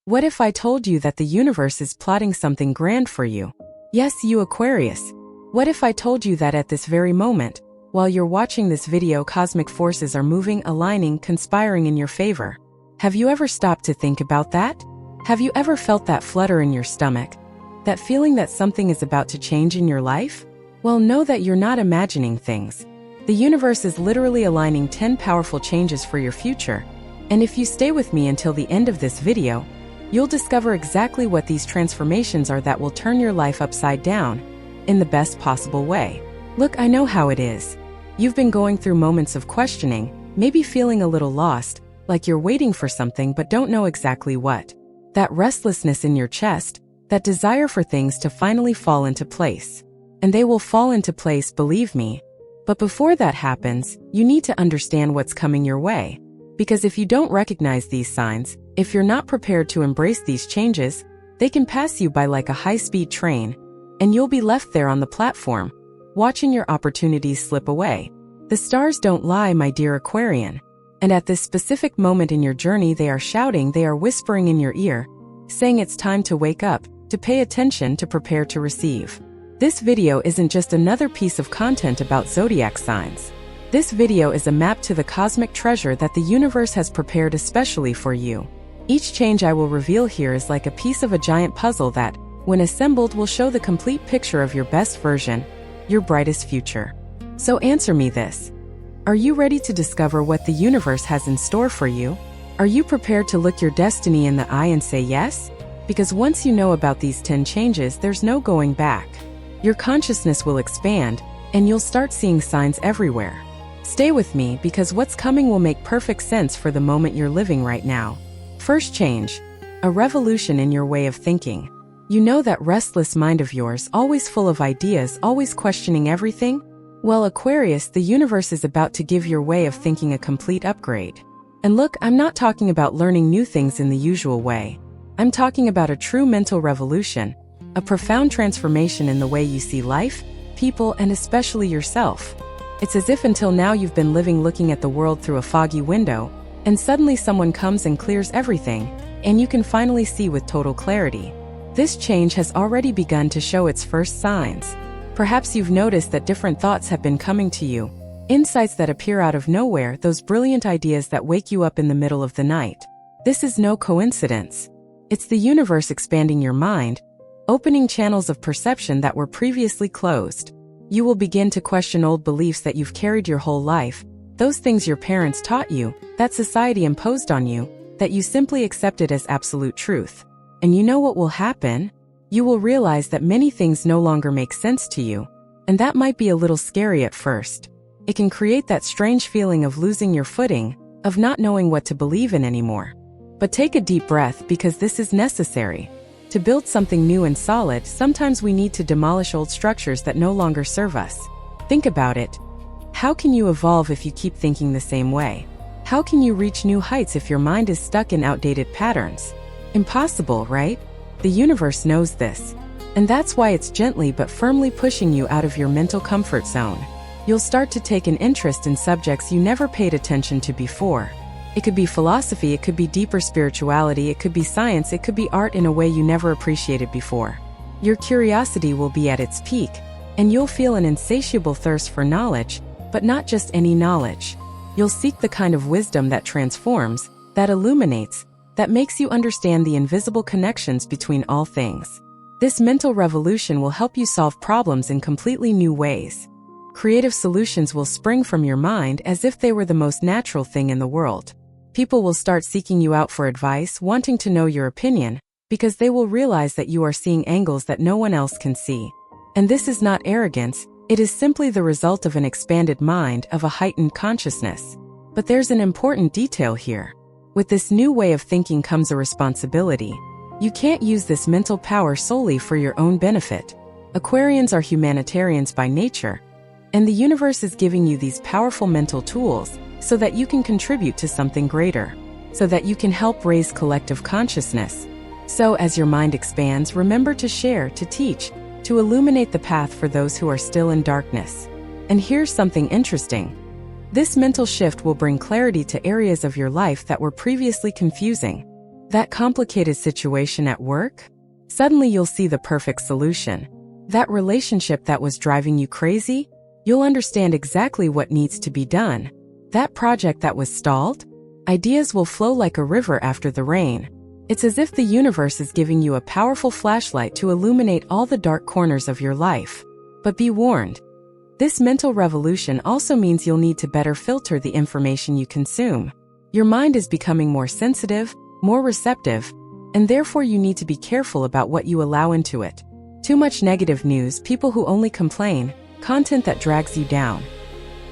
What if I told you that the universe is plotting something grand for you? Yes, you Aquarius. What if I told you that at this very moment, while you're watching this video, cosmic forces are moving, aligning, conspiring in your favor? Have you ever stopped to think about that? Have you ever felt that flutter in your stomach? That feeling that something is about to change in your life? Well, know that you're not imagining things. The universe is literally aligning 10 powerful changes for your future. And if you stay with me until the end of this video, you'll discover exactly what these transformations are that will turn your life upside down in the best possible way. Look, I know how it is. You've been going through moments of questioning, maybe feeling a little lost, like you're waiting for something but don't know exactly what. That restlessness in your chest, that desire for things to finally fall into place. And they will fall into place, believe me. But before that happens, you need to understand what's coming your way. Because if you don't recognize these signs, if you're not prepared to embrace these changes, they can pass you by like a high-speed train, and you'll be left there on the platform, watching your opportunities slip away. The stars don't lie, my dear Aquarian. And at this specific moment in your journey, they are shouting, they are whispering in your ear, saying it's time to wake up, to pay attention, to prepare to receive. This video isn't just another piece of content about zodiac signs. This video is a map to the cosmic treasure that the universe has prepared especially for you. Each change I will reveal here is like a piece of a giant puzzle that, when assembled, will show the complete picture of your best version, your brightest future. So answer me this. Are you ready to discover what the universe has in store for you? Are you prepared to look your destiny in the eye and say yes? Because once you know about these 10 changes, there's no going back. Your consciousness will expand, and you'll start seeing signs everywhere. Stay with me because what's coming will make perfect sense for the moment you're living right now. First change, a revolution in your way of thinking. You know that restless mind of yours, always full of ideas, always questioning everything? Well, Aquarius, the universe is about to give your way of thinking a complete upgrade. And look, I'm not talking about learning new things in the usual way. I'm talking about a true mental revolution, a profound transformation in the way you see life, people, and especially yourself. It's as if until now you've been living looking at the world through a foggy window, and suddenly someone comes and clears everything, and you can finally see with total clarity. This change has already begun to show its first signs. Perhaps you've noticed that different thoughts have been coming to you, insights that appear out of nowhere, those brilliant ideas that wake you up in the middle of the night. This is no coincidence. It's the universe expanding your mind, opening channels of perception that were previously closed. You will begin to question old beliefs that you've carried your whole life, those things your parents taught you, that society imposed on you, that you simply accepted as absolute truth. And you know what will happen? You will realize that many things no longer make sense to you, and that might be a little scary at first. It can create that strange feeling of losing your footing, of not knowing what to believe in anymore. But take a deep breath because this is necessary. To build something new and solid, sometimes we need to demolish old structures that no longer serve us. Think about it. How can you evolve if you keep thinking the same way? How can you reach new heights if your mind is stuck in outdated patterns? Impossible, right? The universe knows this. And that's why it's gently but firmly pushing you out of your mental comfort zone. You'll start to take an interest in subjects you never paid attention to before. It could be philosophy, it could be deeper spirituality, it could be science, it could be art in a way you never appreciated before. Your curiosity will be at its peak, and you'll feel an insatiable thirst for knowledge, but not just any knowledge. You'll seek the kind of wisdom that transforms, that illuminates, that makes you understand the invisible connections between all things. This mental revolution will help you solve problems in completely new ways. Creative solutions will spring from your mind as if they were the most natural thing in the world. People will start seeking you out for advice, wanting to know your opinion, because they will realize that you are seeing angles that no one else can see. And this is not arrogance, it is simply the result of an expanded mind, of a heightened consciousness. But there's an important detail here. With this new way of thinking comes a responsibility. You can't use this mental power solely for your own benefit. Aquarians are humanitarians by nature, and the universe is giving you these powerful mental tools so that you can contribute to something greater, so that you can help raise collective consciousness. So as your mind expands, remember to share, to teach, to illuminate the path for those who are still in darkness. And here's something interesting. This mental shift will bring clarity to areas of your life that were previously confusing. That complicated situation at work? Suddenly you'll see the perfect solution. That relationship that was driving you crazy? You'll understand exactly what needs to be done. That project that was stalled? Ideas will flow like a river after the rain. It's as if the universe is giving you a powerful flashlight to illuminate all the dark corners of your life. But be warned. This mental revolution also means you'll need to better filter the information you consume. Your mind is becoming more sensitive, more receptive, and therefore you need to be careful about what you allow into it. Too much negative news, people who only complain, content that drags you down.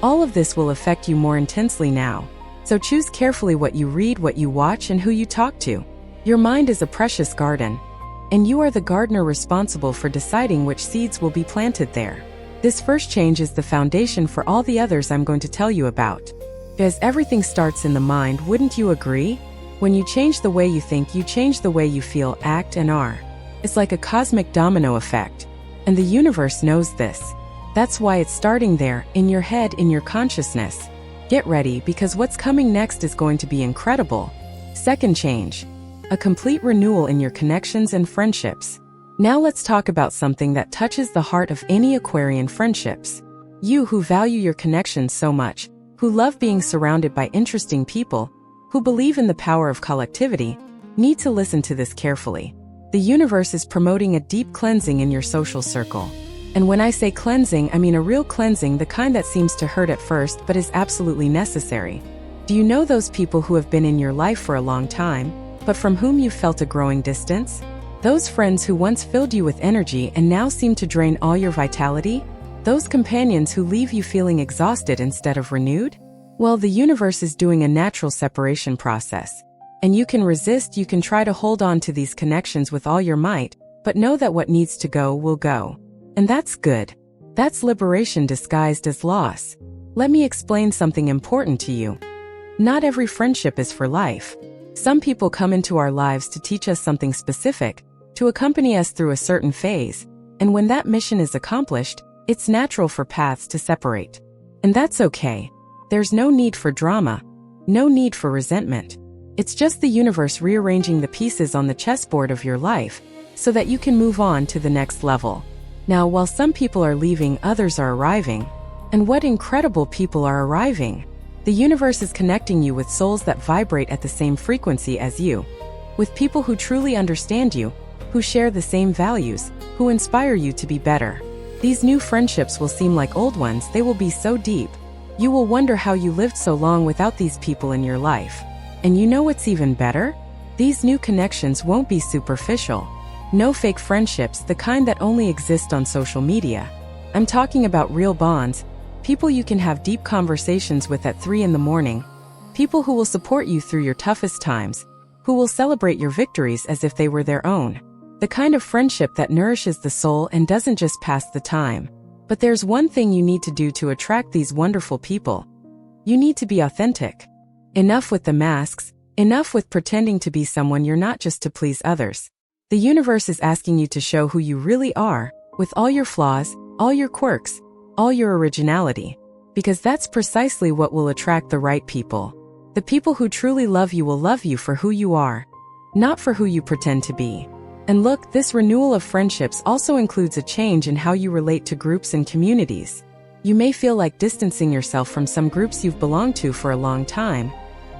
All of this will affect you more intensely now. So choose carefully what you read, what you watch, and who you talk to. Your mind is a precious garden, and you are the gardener responsible for deciding which seeds will be planted there. This first change is the foundation for all the others I'm going to tell you about. As everything starts in the mind, wouldn't you agree? When you change the way you think, you change the way you feel, act, and are. It's like a cosmic domino effect. And the universe knows this. That's why it's starting there, in your head, in your consciousness. Get ready, because what's coming next is going to be incredible. Second change. A complete renewal in your connections and friendships. Now let's talk about something that touches the heart of any Aquarian friendships. You who value your connections so much, who love being surrounded by interesting people, who believe in the power of collectivity, need to listen to this carefully. The universe is promoting a deep cleansing in your social circle. And when I say cleansing, I mean a real cleansing, the kind that seems to hurt at first but is absolutely necessary. Do you know those people who have been in your life for a long time, but from whom you felt a growing distance? Those friends who once filled you with energy and now seem to drain all your vitality? Those companions who leave you feeling exhausted instead of renewed? Well, the universe is doing a natural separation process. And you can resist, you can try to hold on to these connections with all your might, but know that what needs to go will go. And that's good. That's liberation disguised as loss. Let me explain something important to you. Not every friendship is for life. Some people come into our lives to teach us something specific, to accompany us through a certain phase, and when that mission is accomplished, it's natural for paths to separate. And that's okay. There's no need for drama, no need for resentment. It's just the universe rearranging the pieces on the chessboard of your life so that you can move on to the next level. Now, while some people are leaving, others are arriving. And what incredible people are arriving! The universe is connecting you with souls that vibrate at the same frequency as you, with people who truly understand you, who share the same values, who inspire you to be better. These new friendships will seem like old ones, they will be so deep. You will wonder how you lived so long without these people in your life. And you know what's even better? These new connections won't be superficial. No fake friendships, the kind that only exist on social media. I'm talking about real bonds, people you can have deep conversations with at 3 a.m, people who will support you through your toughest times, who will celebrate your victories as if they were their own. The kind of friendship that nourishes the soul and doesn't just pass the time. But there's one thing you need to do to attract these wonderful people. You need to be authentic. Enough with the masks, enough with pretending to be someone you're not just to please others. The universe is asking you to show who you really are, with all your flaws, all your quirks, all your originality. Because that's precisely what will attract the right people. The people who truly love you will love you for who you are, not for who you pretend to be. And look, this renewal of friendships also includes a change in how you relate to groups and communities. You may feel like distancing yourself from some groups you've belonged to for a long time,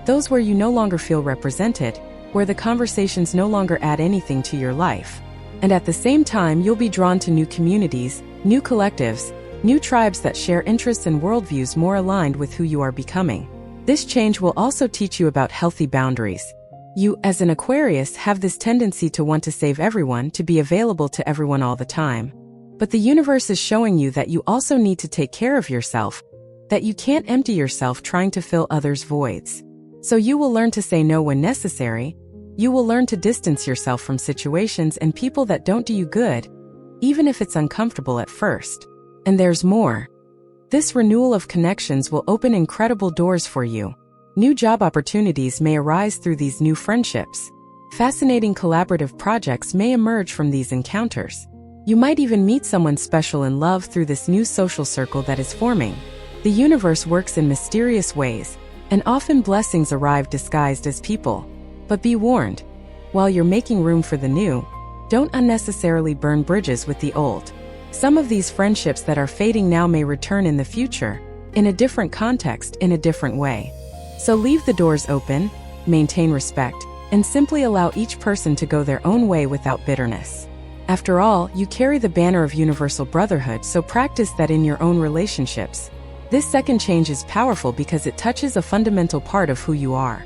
those where you no longer feel represented, where the conversations no longer add anything to your life. And at the same time, you'll be drawn to new communities, new collectives, new tribes that share interests and worldviews more aligned with who you are becoming. This change will also teach you about healthy boundaries. You, as an Aquarius, have this tendency to want to save everyone, to be available to everyone all the time. But the universe is showing you that you also need to take care of yourself, that you can't empty yourself trying to fill others' voids. So you will learn to say no when necessary. You will learn to distance yourself from situations and people that don't do you good, even if it's uncomfortable at first. And there's more. This renewal of connections will open incredible doors for you. New job opportunities may arise through these new friendships. Fascinating collaborative projects may emerge from these encounters. You might even meet someone special in love through this new social circle that is forming. The universe works in mysterious ways, and often blessings arrive disguised as people. But be warned, while you're making room for the new, don't unnecessarily burn bridges with the old. Some of these friendships that are fading now may return in the future, in a different context, in a different way. So leave the doors open, maintain respect, and simply allow each person to go their own way without bitterness. After all, you carry the banner of universal brotherhood, so practice that in your own relationships. This second change is powerful because it touches a fundamental part of who you are.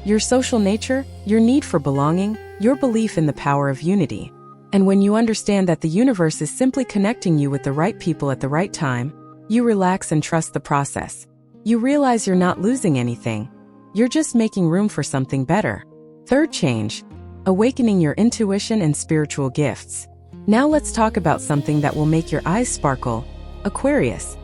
Your social nature, your need for belonging, your belief in the power of unity. And when you understand that the universe is simply connecting you with the right people at the right time, you relax and trust the process. You realize you're not losing anything. You're just making room for something better. Third change, awakening your intuition and spiritual gifts. Now let's talk about something that will make your eyes sparkle, Aquarius.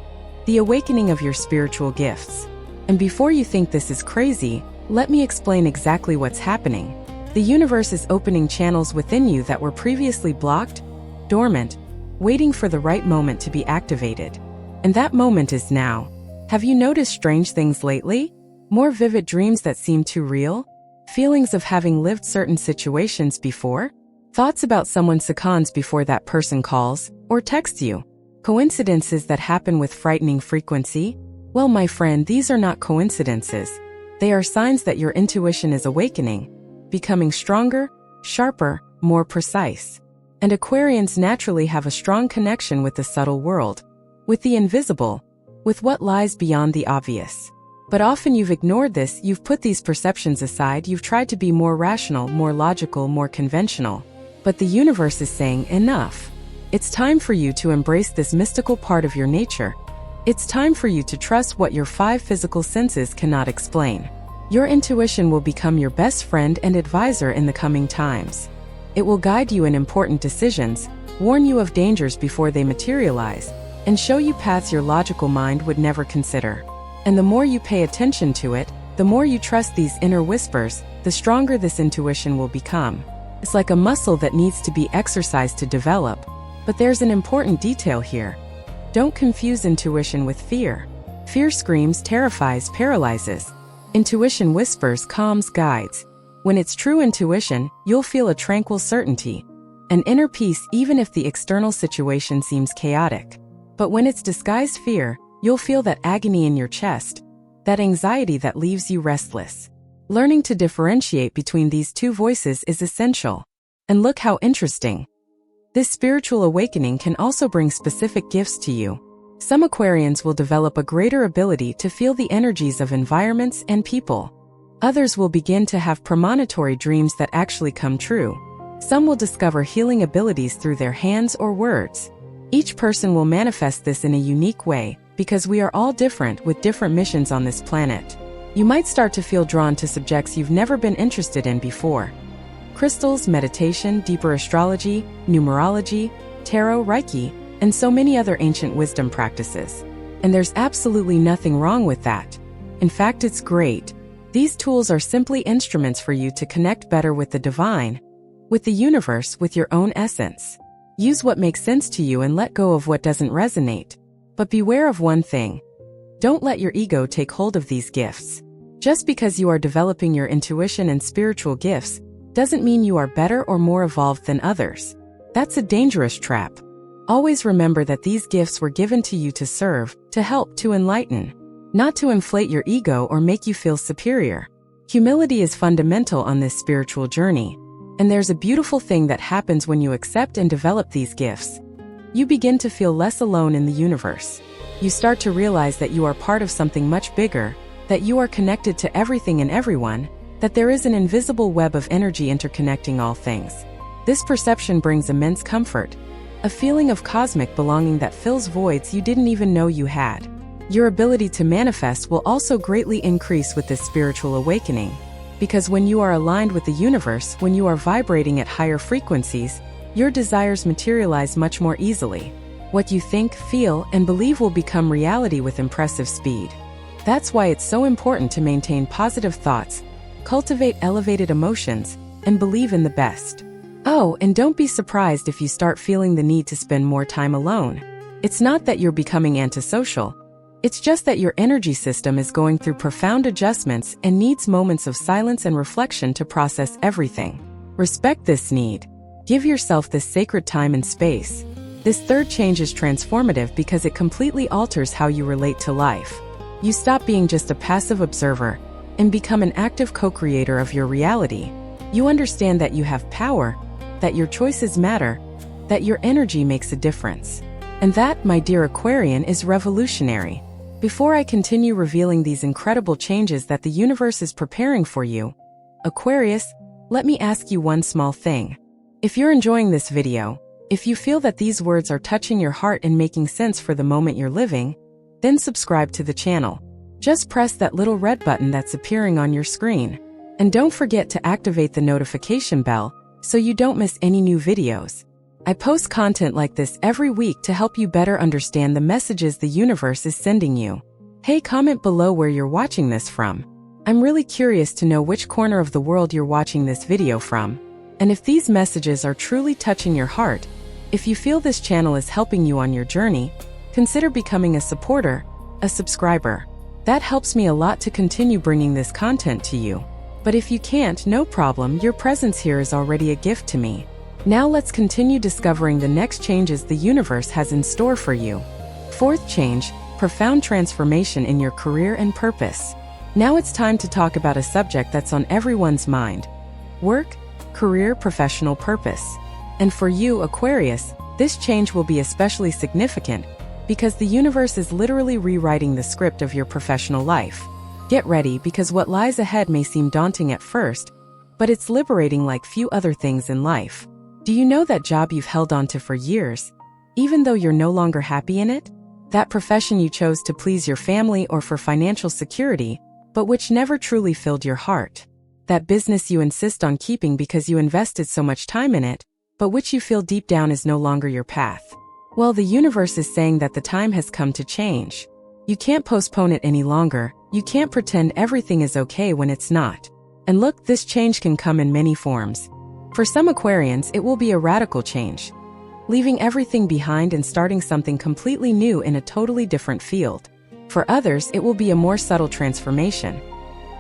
The awakening of your spiritual gifts. And before you think this is crazy, let me explain exactly what's happening. The universe is opening channels within you that were previously blocked, dormant, waiting for the right moment to be activated. And that moment is now. Have you noticed strange things lately? More vivid dreams that seem too real? Feelings of having lived certain situations before? Thoughts about someone seconds before that person calls or texts you? Coincidences that happen with frightening frequency? Well, my friend, these are not coincidences. They are signs that your intuition is awakening, becoming stronger, sharper, more precise. And Aquarians naturally have a strong connection with the subtle world, with the invisible, with what lies beyond the obvious. But often you've ignored this, you've put these perceptions aside, you've tried to be more rational, more logical, more conventional. But the universe is saying, enough. It's time for you to embrace this mystical part of your nature. It's time for you to trust what your 5 physical senses cannot explain. Your intuition will become your best friend and advisor in the coming times. It will guide you in important decisions, warn you of dangers before they materialize, and show you paths your logical mind would never consider. And the more you pay attention to it, the more you trust these inner whispers, the stronger this intuition will become. It's like a muscle that needs to be exercised to develop. But there's an important detail here. Don't confuse intuition with fear. Fear screams, terrifies, paralyzes. Intuition whispers, calms, guides. When it's true intuition, you'll feel a tranquil certainty, an inner peace even if the external situation seems chaotic. But when it's disguised fear, you'll feel that agony in your chest, that anxiety that leaves you restless. Learning to differentiate between these two voices is essential. And look how interesting. This spiritual awakening can also bring specific gifts to you. Some Aquarians will develop a greater ability to feel the energies of environments and people. Others will begin to have premonitory dreams that actually come true. Some will discover healing abilities through their hands or words. Each person will manifest this in a unique way, because we are all different with different missions on this planet. You might start to feel drawn to subjects you've never been interested in before. Crystals, meditation, deeper astrology, numerology, tarot, Reiki, and so many other ancient wisdom practices. And there's absolutely nothing wrong with that. In fact, it's great. These tools are simply instruments for you to connect better with the divine, with the universe, with your own essence. Use what makes sense to you and let go of what doesn't resonate. But beware of one thing. Don't let your ego take hold of these gifts. Just because you are developing your intuition and spiritual gifts doesn't mean you are better or more evolved than others. That's a dangerous trap. Always remember that these gifts were given to you to serve, to help, to enlighten, not to inflate your ego or make you feel superior. Humility is fundamental on this spiritual journey. And there's a beautiful thing that happens when you accept and develop these gifts. You begin to feel less alone in the universe. You start to realize that you are part of something much bigger, that you are connected to everything and everyone, that there is an invisible web of energy interconnecting all things. This perception brings immense comfort, a feeling of cosmic belonging that fills voids you didn't even know you had. Your ability to manifest will also greatly increase with this spiritual awakening. Because when you are aligned with the universe, when you are vibrating at higher frequencies, your desires materialize much more easily. What you think, feel, and believe will become reality with impressive speed. That's why it's so important to maintain positive thoughts, cultivate elevated emotions, and believe in the best. Oh, and don't be surprised if you start feeling the need to spend more time alone. It's not that you're becoming antisocial. It's just that your energy system is going through profound adjustments and needs moments of silence and reflection to process everything. Respect this need. Give yourself this sacred time and space. This third change is transformative because it completely alters how you relate to life. You stop being just a passive observer and become an active co-creator of your reality. You understand that you have power, that your choices matter, that your energy makes a difference. And that, my dear Aquarian, is revolutionary. Before I continue revealing these incredible changes that the universe is preparing for you, Aquarius, let me ask you one small thing. If you're enjoying this video, if you feel that these words are touching your heart and making sense for the moment you're living, then subscribe to the channel. Just press that little red button that's appearing on your screen. And don't forget to activate the notification bell so you don't miss any new videos. I post content like this every week to help you better understand the messages the universe is sending you. Hey, comment below where you're watching this from. I'm really curious to know which corner of the world you're watching this video from. And if these messages are truly touching your heart, if you feel this channel is helping you on your journey, consider becoming a supporter, a subscriber. That helps me a lot to continue bringing this content to you. But if you can't, no problem, your presence here is already a gift to me. Now let's continue discovering the next changes the universe has in store for you. Fourth change, profound transformation in your career and purpose. Now it's time to talk about a subject that's on everyone's mind. Work, career, professional purpose. And for you, Aquarius, this change will be especially significant because the universe is literally rewriting the script of your professional life. Get ready, because what lies ahead may seem daunting at first, but it's liberating like few other things in life. Do you know that job you've held onto for years, even though you're no longer happy in it? That profession you chose to please your family or for financial security, but which never truly filled your heart. That business you insist on keeping because you invested so much time in it, but which you feel deep down is no longer your path. Well, the universe is saying that the time has come to change. You can't postpone it any longer. You can't pretend everything is okay when it's not. And look, this change can come in many forms. For some Aquarians, it will be a radical change, leaving everything behind and starting something completely new in a totally different field. For others, it will be a more subtle transformation,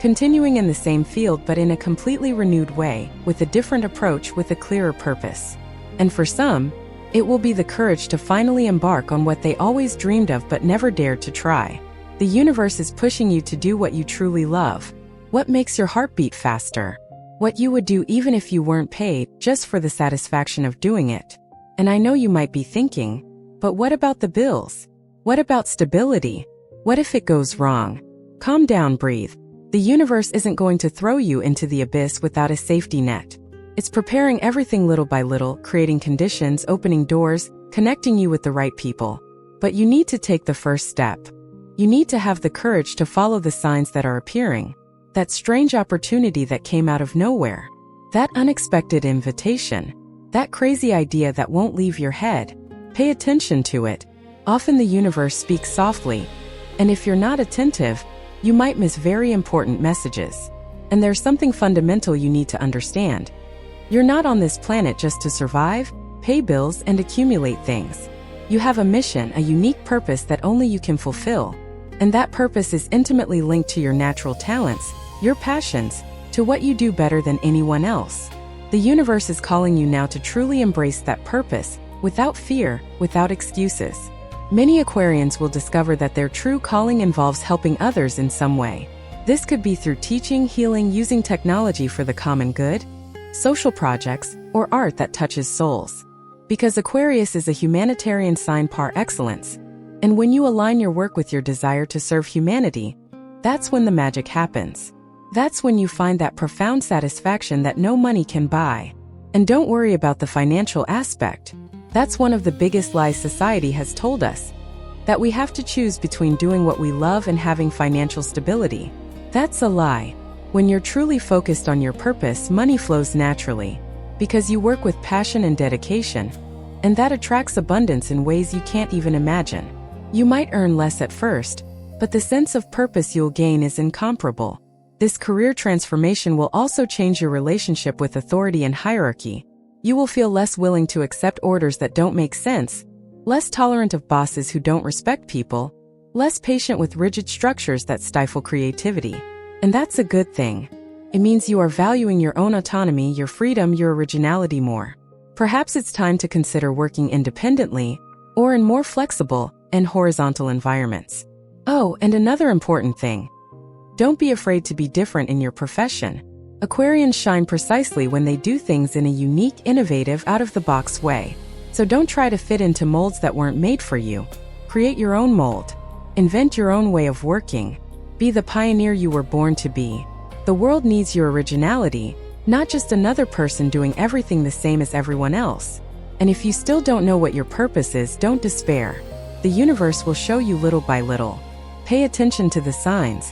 continuing in the same field but in a completely renewed way, with a different approach, with a clearer purpose. And for some, it will be the courage to finally embark on what they always dreamed of but never dared to try. The universe is pushing you to do what you truly love, what makes your heart beat faster, what you would do even if you weren't paid, just for the satisfaction of doing it. And I know you might be thinking, but what about the bills? What about stability? What if it goes wrong? Calm down, breathe. The universe isn't going to throw you into the abyss without a safety net. It's preparing everything little by little, creating conditions, opening doors, connecting you with the right people. But you need to take the first step. You need to have the courage to follow the signs that are appearing. That strange opportunity that came out of nowhere. That unexpected invitation. That crazy idea that won't leave your head. Pay attention to it. Often the universe speaks softly, and if you're not attentive, you might miss very important messages. And there's something fundamental you need to understand. You're not on this planet just to survive, pay bills, and accumulate things. You have a mission, a unique purpose that only you can fulfill. And that purpose is intimately linked to your natural talents, your passions, to what you do better than anyone else. The universe is calling you now to truly embrace that purpose, without fear, without excuses. Many Aquarians will discover that their true calling involves helping others in some way. This could be through teaching, healing, using technology for the common good, social projects, or art that touches souls. Because Aquarius is a humanitarian sign par excellence. And when you align your work with your desire to serve humanity, that's when the magic happens. That's when you find that profound satisfaction that no money can buy. And don't worry about the financial aspect. That's one of the biggest lies society has told us. That we have to choose between doing what we love and having financial stability. That's a lie. When you're truly focused on your purpose, money flows naturally. Because you work with passion and dedication. And that attracts abundance in ways you can't even imagine. You might earn less at first, but the sense of purpose you'll gain is incomparable. This career transformation will also change your relationship with authority and hierarchy. You will feel less willing to accept orders that don't make sense, less tolerant of bosses who don't respect people, less patient with rigid structures that stifle creativity. And that's a good thing. It means you are valuing your own autonomy, your freedom, your originality more. Perhaps it's time to consider working independently or in more flexible and horizontal environments. Oh, and another important thing. Don't be afraid to be different in your profession. Aquarians shine precisely when they do things in a unique, innovative, out-of-the-box way. So don't try to fit into molds that weren't made for you. Create your own mold. Invent your own way of working. Be the pioneer you were born to be. The world needs your originality, not just another person doing everything the same as everyone else. And if you still don't know what your purpose is, don't despair. The universe will show you little by little. Pay attention to the signs.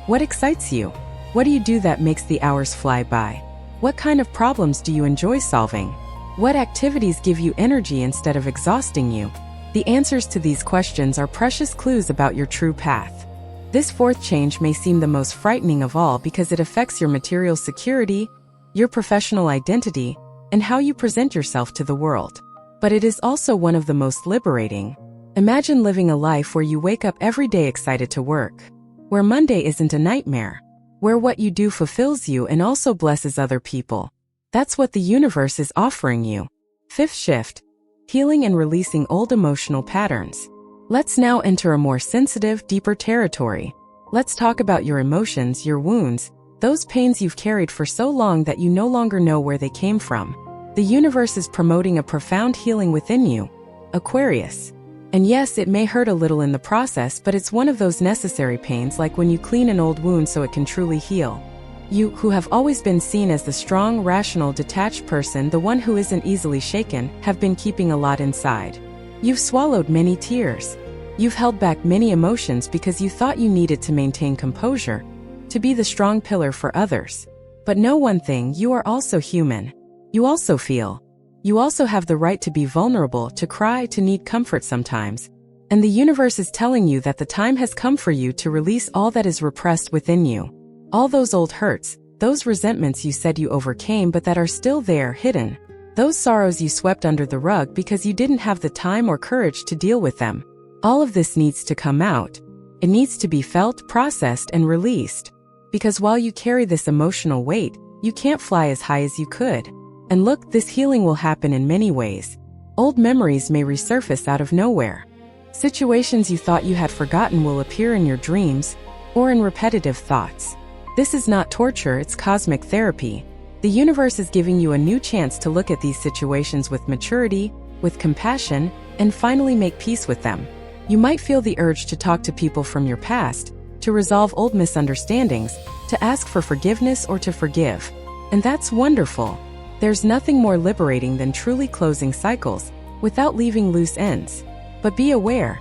What excites you? What do you do that makes the hours fly by? What kind of problems do you enjoy solving? What activities give you energy instead of exhausting you? The answers to these questions are precious clues about your true path. This fourth change may seem the most frightening of all because it affects your material security, your professional identity, and how you present yourself to the world. But it is also one of the most liberating. Imagine living a life where you wake up every day excited to work, where Monday isn't a nightmare, where what you do fulfills you and also blesses other people. That's what the universe is offering you. Fifth shift, healing and releasing old emotional patterns. Let's now enter a more sensitive, deeper territory. Let's talk about your emotions, your wounds, those pains you've carried for so long that you no longer know where they came from. The universe is promoting a profound healing within you, Aquarius. And yes, it may hurt a little in the process, but it's one of those necessary pains, like when you clean an old wound so it can truly heal. You, who have always been seen as the strong, rational, detached person, the one who isn't easily shaken, have been keeping a lot inside. You've swallowed many tears. You've held back many emotions because you thought you needed to maintain composure, to be the strong pillar for others. But know one thing, you are also human. You also feel. You also have the right to be vulnerable, to cry, to need comfort sometimes. And the universe is telling you that the time has come for you to release all that is repressed within you. All those old hurts, those resentments you said you overcame but that are still there, hidden. Those sorrows you swept under the rug because you didn't have the time or courage to deal with them. All of this needs to come out. It needs to be felt, processed, and released. Because while you carry this emotional weight, you can't fly as high as you could. And look, this healing will happen in many ways. Old memories may resurface out of nowhere. Situations you thought you had forgotten will appear in your dreams or in repetitive thoughts. This is not torture, it's cosmic therapy. The universe is giving you a new chance to look at these situations with maturity, with compassion, and finally make peace with them. You might feel the urge to talk to people from your past, to resolve old misunderstandings, to ask for forgiveness or to forgive. And that's wonderful. There's nothing more liberating than truly closing cycles without leaving loose ends. But be aware,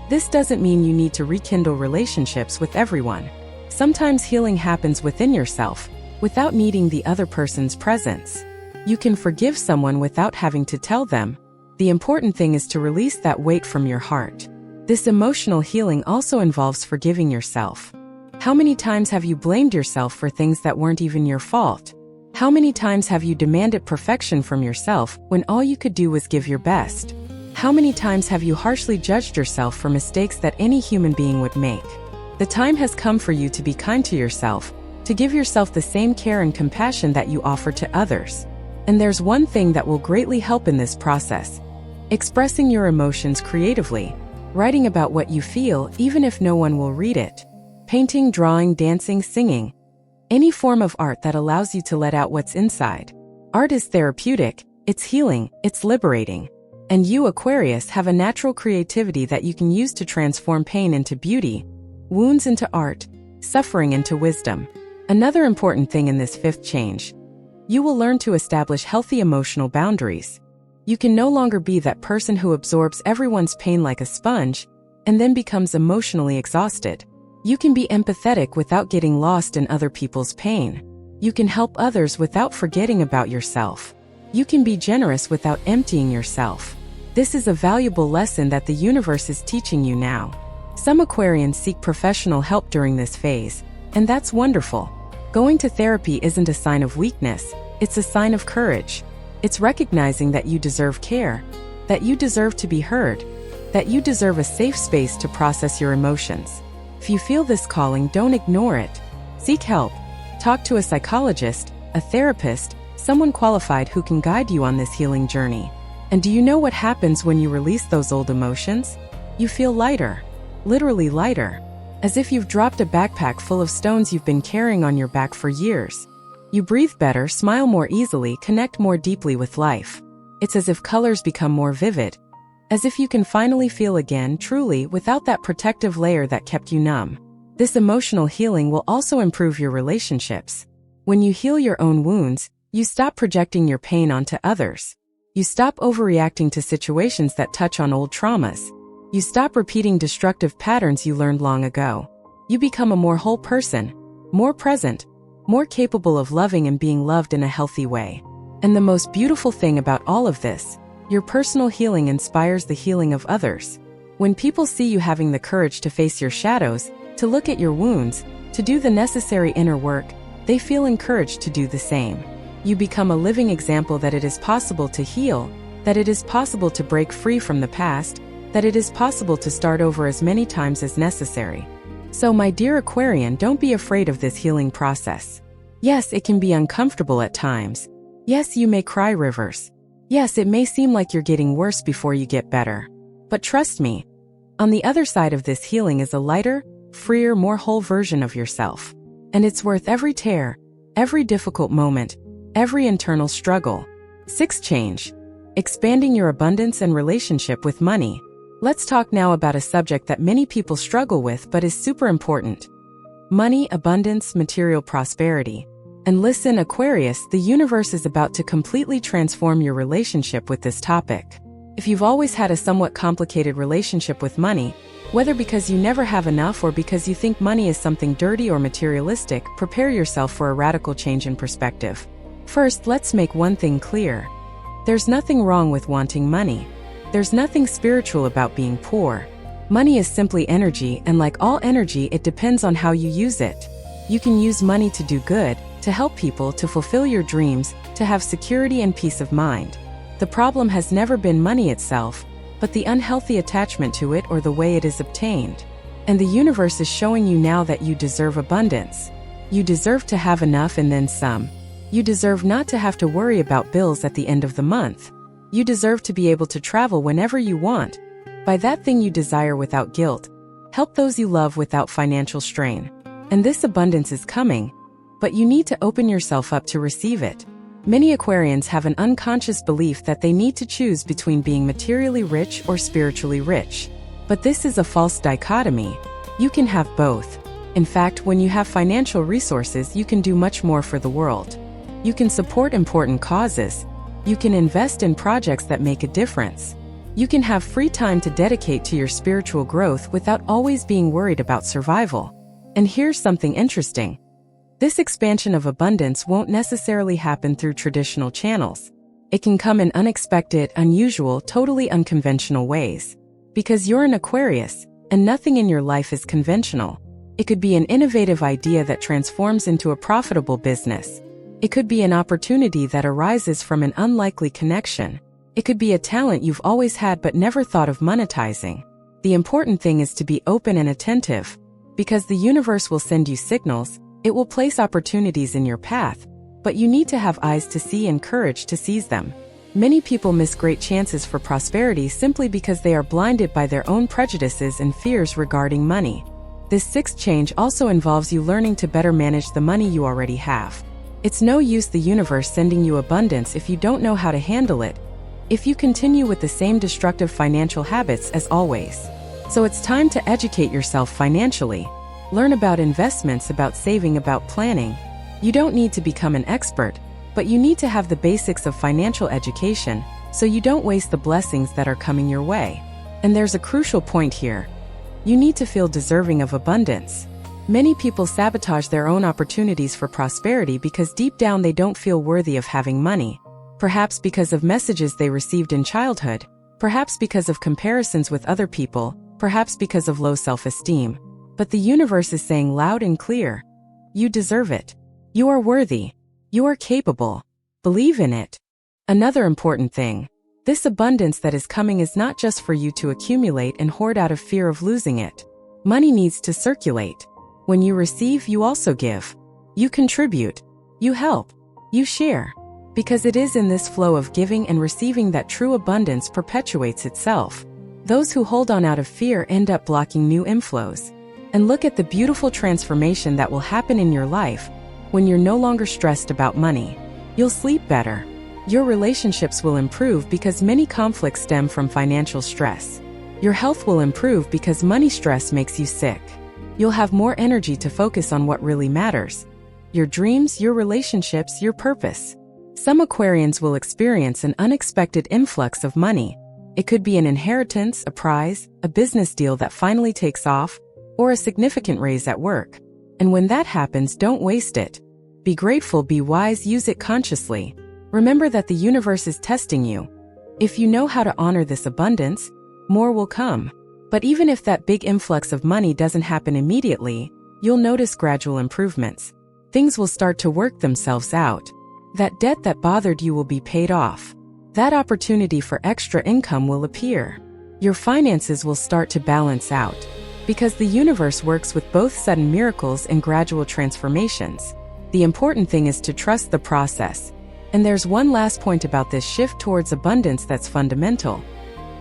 this doesn't mean you need to rekindle relationships with everyone. Sometimes healing happens within yourself, without needing the other person's presence. You can forgive someone without having to tell them. The important thing is to release that weight from your heart. This emotional healing also involves forgiving yourself. How many times have you blamed yourself for things that weren't even your fault? How many times have you demanded perfection from yourself when all you could do was give your best? How many times have you harshly judged yourself for mistakes that any human being would make? The time has come for you to be kind to yourself, to give yourself the same care and compassion that you offer to others. And there's one thing that will greatly help in this process: expressing your emotions creatively, writing about what you feel even if no one will read it, painting, drawing, dancing, singing. Any form of art that allows you to let out what's inside. Art is therapeutic, it's healing, it's liberating. And you, Aquarius, have a natural creativity that you can use to transform pain into beauty, wounds into art, suffering into wisdom. Another important thing in this fifth change: you will learn to establish healthy emotional boundaries. You can no longer be that person who absorbs everyone's pain like a sponge and then becomes emotionally exhausted. You can be empathetic without getting lost in other people's pain. You can help others without forgetting about yourself. You can be generous without emptying yourself. This is a valuable lesson that the universe is teaching you now. Some Aquarians seek professional help during this phase, and that's wonderful. Going to therapy isn't a sign of weakness, it's a sign of courage. It's recognizing that you deserve care, that you deserve to be heard, that you deserve a safe space to process your emotions. If you feel this calling, don't ignore it. Seek help. Talk to a psychologist, a therapist, someone qualified who can guide you on this healing journey. And do you know what happens when you release those old emotions? You feel lighter. Literally lighter. As if you've dropped a backpack full of stones you've been carrying on your back for years. You breathe better, smile more easily, connect more deeply with life. It's as if colors become more vivid. As if you can finally feel again, truly, without that protective layer that kept you numb. This emotional healing will also improve your relationships. When you heal your own wounds, you stop projecting your pain onto others. You stop overreacting to situations that touch on old traumas. You stop repeating destructive patterns you learned long ago. You become a more whole person, more present, more capable of loving and being loved in a healthy way. And the most beautiful thing about all of this, your personal healing inspires the healing of others. When people see you having the courage to face your shadows, to look at your wounds, to do the necessary inner work, they feel encouraged to do the same. You become a living example that it is possible to heal, that it is possible to break free from the past, that it is possible to start over as many times as necessary. So my dear Aquarian, don't be afraid of this healing process. Yes, it can be uncomfortable at times. Yes, you may cry rivers. Yes, it may seem like you're getting worse before you get better. But trust me, on the other side of this healing is a lighter, freer, more whole version of yourself. And it's worth every tear, every difficult moment, every internal struggle. 6. Change. Expanding your abundance and relationship with money. Let's talk now about a subject that many people struggle with but is super important. Money, abundance, material prosperity. And listen, Aquarius, the universe is about to completely transform your relationship with this topic. If you've always had a somewhat complicated relationship with money, whether because you never have enough or because you think money is something dirty or materialistic, prepare yourself for a radical change in perspective. First, let's make one thing clear. There's nothing wrong with wanting money. There's nothing spiritual about being poor. Money is simply energy, and like all energy, it depends on how you use it. You can use money to do good, to help people, to fulfill your dreams, to have security and peace of mind. The problem has never been money itself, but the unhealthy attachment to it or the way it is obtained. And the universe is showing you now that you deserve abundance. You deserve to have enough and then some. You deserve not to have to worry about bills at the end of the month. You deserve to be able to travel whenever you want. Buy that thing you desire without guilt. Help those you love without financial strain. And this abundance is coming, but you need to open yourself up to receive it. Many Aquarians have an unconscious belief that they need to choose between being materially rich or spiritually rich. But this is a false dichotomy. You can have both. In fact, when you have financial resources, you can do much more for the world. You can support important causes. You can invest in projects that make a difference. You can have free time to dedicate to your spiritual growth without always being worried about survival. And here's something interesting. This expansion of abundance won't necessarily happen through traditional channels. It can come in unexpected, unusual, totally unconventional ways. Because you're an Aquarius, and nothing in your life is conventional. It could be an innovative idea that transforms into a profitable business. It could be an opportunity that arises from an unlikely connection. It could be a talent you've always had but never thought of monetizing. The important thing is to be open and attentive. Because the universe will send you signals, it will place opportunities in your path, but you need to have eyes to see and courage to seize them. Many people miss great chances for prosperity simply because they are blinded by their own prejudices and fears regarding money. This 6th change also involves you learning to better manage the money you already have. It's no use the universe sending you abundance if you don't know how to handle it, if you continue with the same destructive financial habits as always. So it's time to educate yourself financially. Learn about investments, about saving, about planning. You don't need to become an expert, but you need to have the basics of financial education so you don't waste the blessings that are coming your way. And there's a crucial point here. You need to feel deserving of abundance. Many people sabotage their own opportunities for prosperity because deep down they don't feel worthy of having money. Perhaps because of messages they received in childhood. Perhaps because of comparisons with other people. Perhaps because of low self-esteem. But the universe is saying loud and clear, you deserve it. You are worthy. You are capable. Believe in it. Another important thing, this abundance that is coming is not just for you to accumulate and hoard out of fear of losing it. Money needs to circulate. When you receive, you also give. You contribute. You help. You share. Because it is in this flow of giving and receiving that true abundance perpetuates itself. Those who hold on out of fear end up blocking new inflows. And look at the beautiful transformation that will happen in your life when you're no longer stressed about money. You'll sleep better. Your relationships will improve because many conflicts stem from financial stress. Your health will improve because money stress makes you sick. You'll have more energy to focus on what really matters: your dreams, your relationships, your purpose. Some Aquarians will experience an unexpected influx of money. It could be an inheritance, a prize, a business deal that finally takes off, or a significant raise at work. And when that happens, don't waste it. Be grateful, be wise, use it consciously. Remember that the universe is testing you. If you know how to honor this abundance, more will come. But even if that big influx of money doesn't happen immediately, you'll notice gradual improvements. Things will start to work themselves out. That debt that bothered you will be paid off. That opportunity for extra income will appear. Your finances will start to balance out. Because the universe works with both sudden miracles and gradual transformations. The important thing is to trust the process. And there's one last point about this shift towards abundance that's fundamental.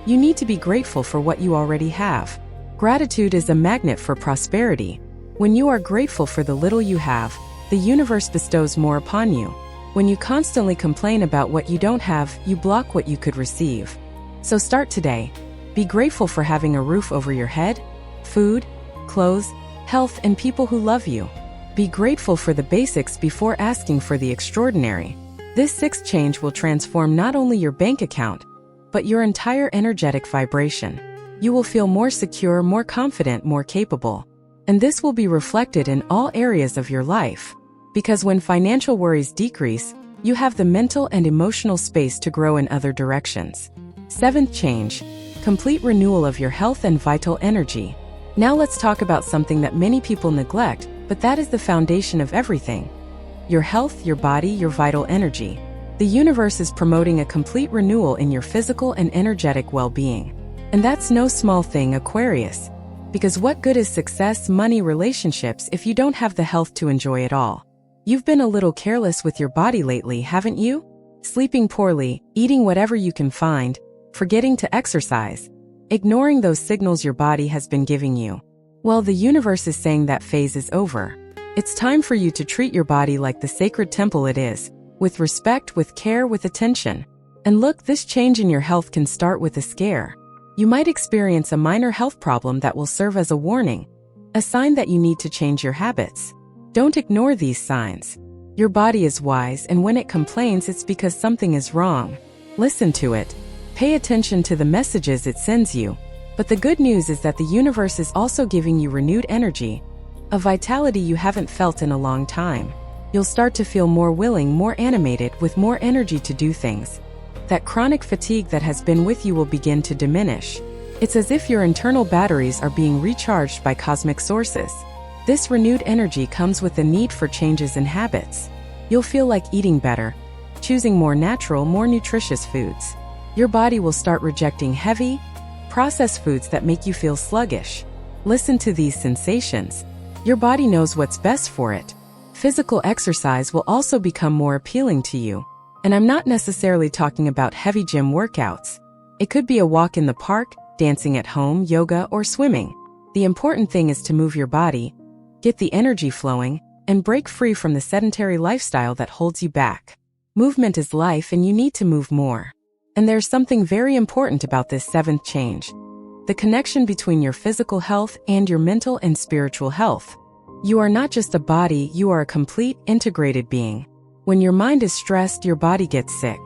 You need to be grateful for what you already have. Gratitude is a magnet for prosperity. When you are grateful for the little you have, the universe bestows more upon you. When you constantly complain about what you don't have, you block what you could receive. So start today. Be grateful for having a roof over your head, food, clothes, health, and people who love you. Be grateful for the basics before asking for the extraordinary. This sixth change will transform not only your bank account, but your entire energetic vibration. You will feel more secure, more confident, more capable. And this will be reflected in all areas of your life. Because when financial worries decrease, you have the mental and emotional space to grow in other directions. Seventh change, complete renewal of your health and vital energy. Now let's talk about something that many people neglect, but that is the foundation of everything. Your health, your body, your vital energy. The universe is promoting a complete renewal in your physical and energetic well-being. And that's no small thing, Aquarius. Because what good is success, money, relationships if you don't have the health to enjoy it all? You've been a little careless with your body lately, haven't you? Sleeping poorly, eating whatever you can find, forgetting to exercise, ignoring those signals your body has been giving you. Well, the universe is saying that phase is over. It's time for you to treat your body like the sacred temple it is, with respect, with care, with attention. And look, this change in your health can start with a scare. You might experience a minor health problem that will serve as a warning, a sign that you need to change your habits. Don't ignore these signs. Your body is wise, and when it complains, it's because something is wrong. Listen to it. Pay attention to the messages it sends you. But the good news is that the universe is also giving you renewed energy, a vitality you haven't felt in a long time. You'll start to feel more willing, more animated, with more energy to do things. That chronic fatigue that has been with you will begin to diminish. It's as if your internal batteries are being recharged by cosmic sources. This renewed energy comes with the need for changes in habits. You'll feel like eating better, choosing more natural, more nutritious foods. Your body will start rejecting heavy, processed foods that make you feel sluggish. Listen to these sensations. Your body knows what's best for it. Physical exercise will also become more appealing to you. And I'm not necessarily talking about heavy gym workouts. It could be a walk in the park, dancing at home, yoga, or swimming. The important thing is to move your body, get the energy flowing, and break free from the sedentary lifestyle that holds you back. Movement is life, and you need to move more. And there's something very important about this seventh change: the connection between your physical health and your mental and spiritual health. You are not just a body, you are a complete, integrated being. When your mind is stressed, your body gets sick.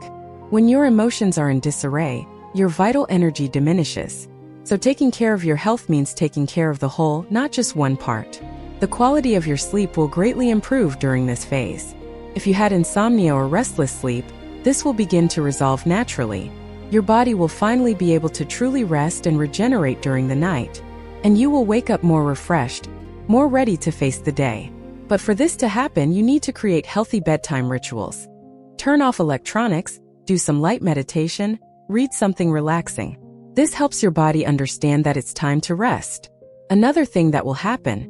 When your emotions are in disarray, your vital energy diminishes. So taking care of your health means taking care of the whole, not just one part. The quality of your sleep will greatly improve during this phase. If you had insomnia or restless sleep, this will begin to resolve naturally. Your body will finally be able to truly rest and regenerate during the night. And you will wake up more refreshed, more ready to face the day. But for this to happen, you need to create healthy bedtime rituals. Turn off electronics, do some light meditation, read something relaxing. This helps your body understand that it's time to rest. Another thing that will happen: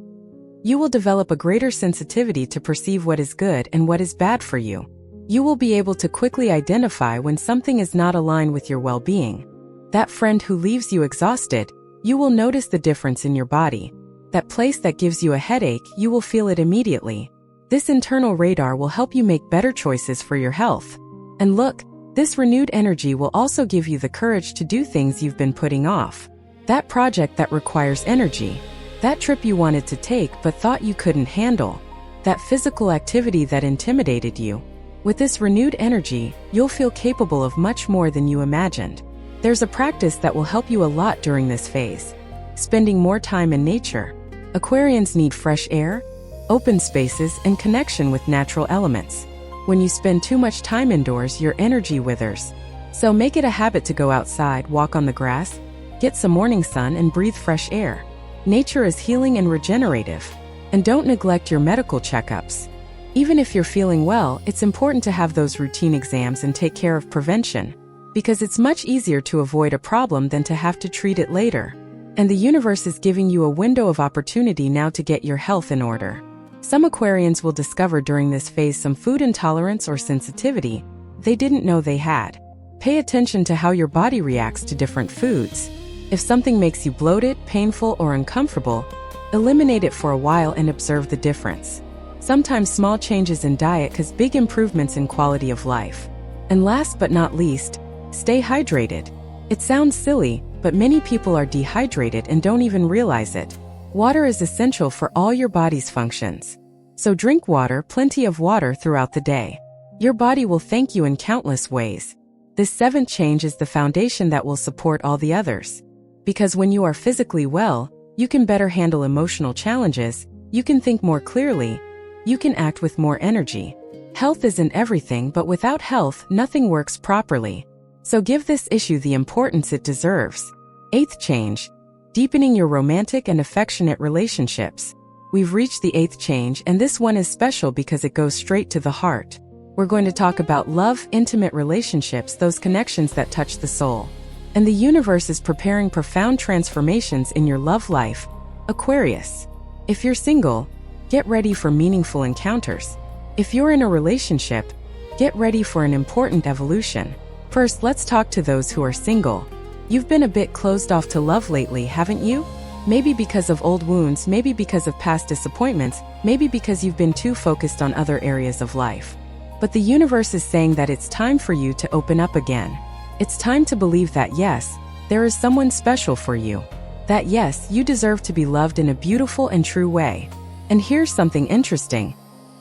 You will develop a greater sensitivity to perceive what is good and what is bad for you. You will be able to quickly identify when something is not aligned with your well-being. That friend who leaves you exhausted, you will notice the difference in your body. That place that gives you a headache, you will feel it immediately. This internal radar will help you make better choices for your health. And look, this renewed energy will also give you the courage to do things you've been putting off. That project that requires energy. That trip you wanted to take but thought you couldn't handle. That physical activity that intimidated you. With this renewed energy, you'll feel capable of much more than you imagined. There's a practice that will help you a lot during this phase. Spending more time in nature. Aquarians need fresh air, open spaces, and connection with natural elements. When you spend too much time indoors, your energy withers. So make it a habit to go outside, walk on the grass, get some morning sun, and breathe fresh air. Nature is healing and regenerative. And don't neglect your medical checkups. Even if you're feeling well, it's important to have those routine exams and take care of prevention. Because it's much easier to avoid a problem than to have to treat it later. And the universe is giving you a window of opportunity now to get your health in order. Some Aquarians will discover during this phase some food intolerance or sensitivity they didn't know they had. Pay attention to how your body reacts to different foods. If something makes you bloated, painful, or uncomfortable, eliminate it for a while and observe the difference. Sometimes small changes in diet cause big improvements in quality of life. And last but not least, stay hydrated. It sounds silly, but many people are dehydrated and don't even realize it. Water is essential for all your body's functions. So drink water, plenty of water throughout the day. Your body will thank you in countless ways. This seventh change is the foundation that will support all the others. Because when you are physically well, you can better handle emotional challenges, you can think more clearly, you can act with more energy. Health isn't everything, but without health, nothing works properly. So give this issue the importance it deserves. Eighth change. Deepening your romantic and affectionate relationships. We've reached the eighth change, and this one is special because it goes straight to the heart. We're going to talk about love, intimate relationships, those connections that touch the soul. And the universe is preparing profound transformations in your love life, Aquarius. If you're single, get ready for meaningful encounters. If you're in a relationship, get ready for an important evolution. First, let's talk to those who are single. You've been a bit closed off to love lately, haven't you? Maybe because of old wounds, maybe because of past disappointments, maybe because you've been too focused on other areas of life. But the universe is saying that it's time for you to open up again. It's time to believe that yes, there is someone special for you. That yes, you deserve to be loved in a beautiful and true way. And here's something interesting.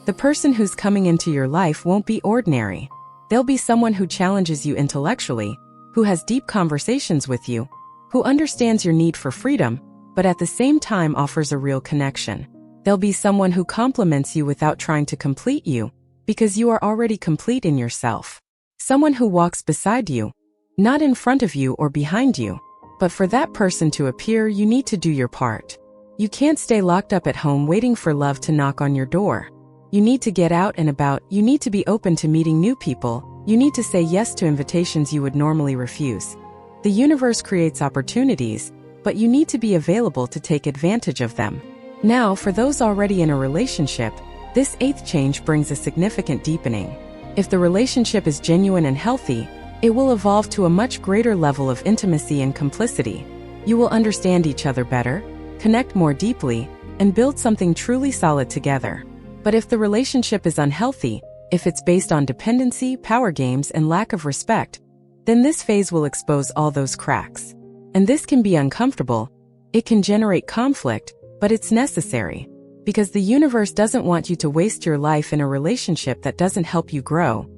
The person who's coming into your life won't be ordinary. They'll be someone who challenges you intellectually, who has deep conversations with you, who understands your need for freedom, but at the same time offers a real connection. They'll be someone who compliments you without trying to complete you, because you are already complete in yourself. Someone who walks beside you, not in front of you or behind you. But for that person to appear, you need to do your part. You can't stay locked up at home waiting for love to knock on your door. You need to get out and about, you need to be open to meeting new people, you need to say yes to invitations you would normally refuse. The universe creates opportunities, but you need to be available to take advantage of them. Now, for those already in a relationship, this eighth change brings a significant deepening. If the relationship is genuine and healthy, it will evolve to a much greater level of intimacy and complicity. You will understand each other better, connect more deeply, and build something truly solid together. But if the relationship is unhealthy, if it's based on dependency, power games, and lack of respect, then this phase will expose all those cracks. And this can be uncomfortable. It can generate conflict, but it's necessary. Because the universe doesn't want you to waste your life in a relationship that doesn't help you grow.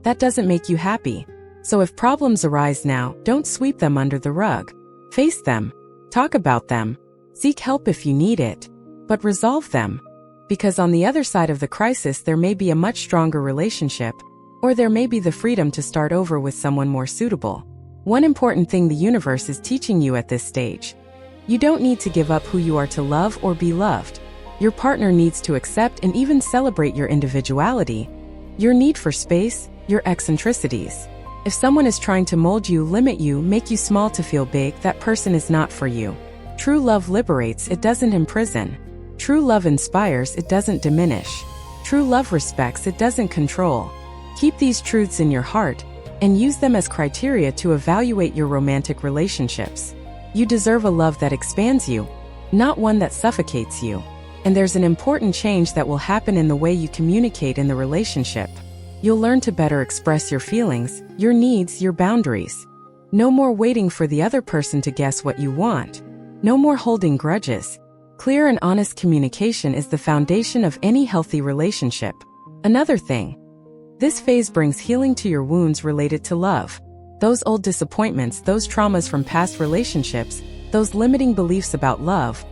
That doesn't make you happy. So if problems arise now, don't sweep them under the rug. Face them. Talk about them. Seek help if you need it. But resolve them. Because on the other side of the crisis there may be a much stronger relationship, or there may be the freedom to start over with someone more suitable. One important thing the universe is teaching you at this stage. You don't need to give up who you are to love or be loved. Your partner needs to accept and even celebrate your individuality, your need for space, your eccentricities. If someone is trying to mold you, limit you, make you small to feel big, that person is not for you. True love liberates, it doesn't imprison. True love inspires, it doesn't diminish. True love respects, it doesn't control. Keep these truths in your heart and use them as criteria to evaluate your romantic relationships. You deserve a love that expands you, not one that suffocates you. And there's an important change that will happen in the way you communicate in the relationship. You'll learn to better express your feelings, your needs, your boundaries. No more waiting for the other person to guess what you want. No more holding grudges. Clear and honest communication is the foundation of any healthy relationship. Another thing. This phase brings healing to your wounds related to love. Those old disappointments, those traumas from past relationships, those limiting beliefs about love,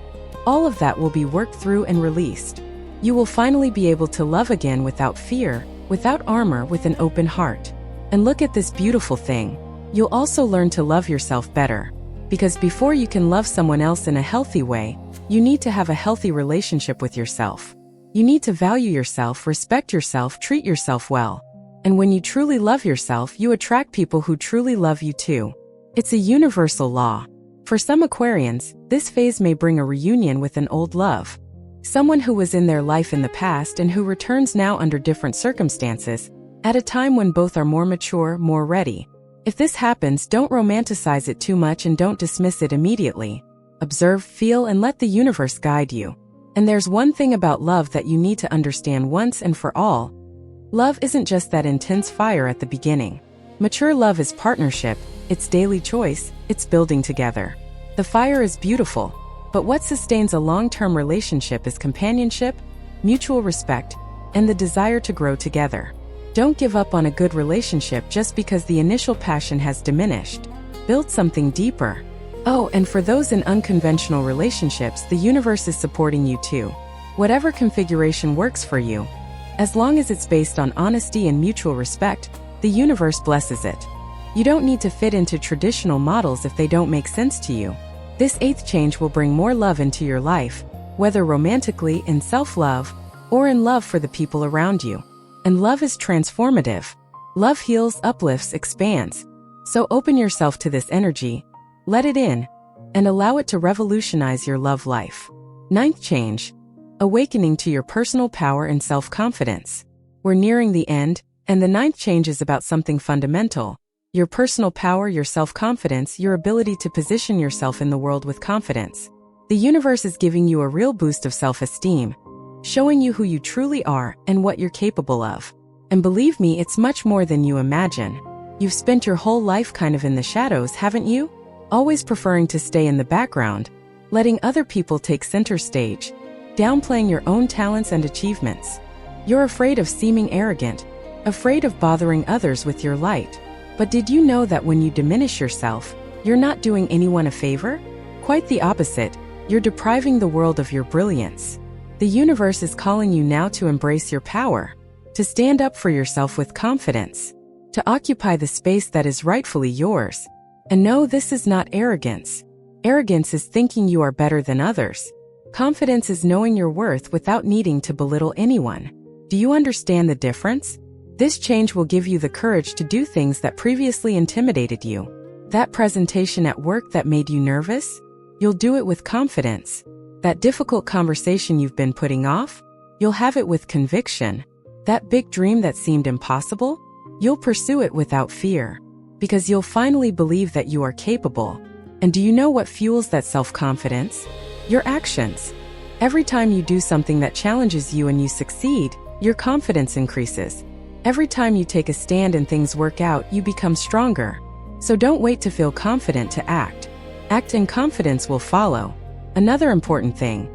all of that will be worked through and released. You will finally be able to love again without fear, without armor, with an open heart. And look at this beautiful thing. You'll also learn to love yourself better. Because before you can love someone else in a healthy way, you need to have a healthy relationship with yourself. You need to value yourself, respect yourself, treat yourself well. And when you truly love yourself, you attract people who truly love you too. It's a universal law. For some Aquarians, this phase may bring a reunion with an old love. Someone who was in their life in the past and who returns now under different circumstances, at a time when both are more mature, more ready. If this happens, don't romanticize it too much and don't dismiss it immediately. Observe, feel, and let the universe guide you. And there's one thing about love that you need to understand once and for all. Love isn't just that intense fire at the beginning. Mature love is partnership, it's daily choice, it's building together. The fire is beautiful, but what sustains a long-term relationship is companionship, mutual respect, and the desire to grow together. Don't give up on a good relationship just because the initial passion has diminished. Build something deeper. Oh, and for those in unconventional relationships, the universe is supporting you too. Whatever configuration works for you, as long as it's based on honesty and mutual respect, the universe blesses it. You don't need to fit into traditional models if they don't make sense to you. This 8th change will bring more love into your life, whether romantically, in self-love, or in love for the people around you. And love is transformative. Love heals, uplifts, expands. So open yourself to this energy, let it in, and allow it to revolutionize your love life. 9th change. Awakening to your personal power and self-confidence. We're nearing the end, and the 9th change is about something fundamental. Your personal power, your self-confidence, your ability to position yourself in the world with confidence. The universe is giving you a real boost of self-esteem, showing you who you truly are and what you're capable of. And believe me, it's much more than you imagine. You've spent your whole life kind of in the shadows, haven't you? Always preferring to stay in the background, letting other people take center stage, downplaying your own talents and achievements. You're afraid of seeming arrogant, afraid of bothering others with your light. But did you know that when you diminish yourself, you're not doing anyone a favor? Quite the opposite, you're depriving the world of your brilliance. The universe is calling you now to embrace your power, to stand up for yourself with confidence, to occupy the space that is rightfully yours. And no, this is not arrogance. Arrogance is thinking you are better than others. Confidence is knowing your worth without needing to belittle anyone. Do you understand the difference? This change will give you the courage to do things that previously intimidated you. That presentation at work that made you nervous? You'll do it with confidence. That difficult conversation you've been putting off? You'll have it with conviction. That big dream that seemed impossible? You'll pursue it without fear. Because you'll finally believe that you are capable. And do you know what fuels that self-confidence? Your actions. Every time you do something that challenges you and you succeed, your confidence increases. Every time you take a stand and things work out, you become stronger. So don't wait to feel confident to act. Act and confidence will follow. Another important thing.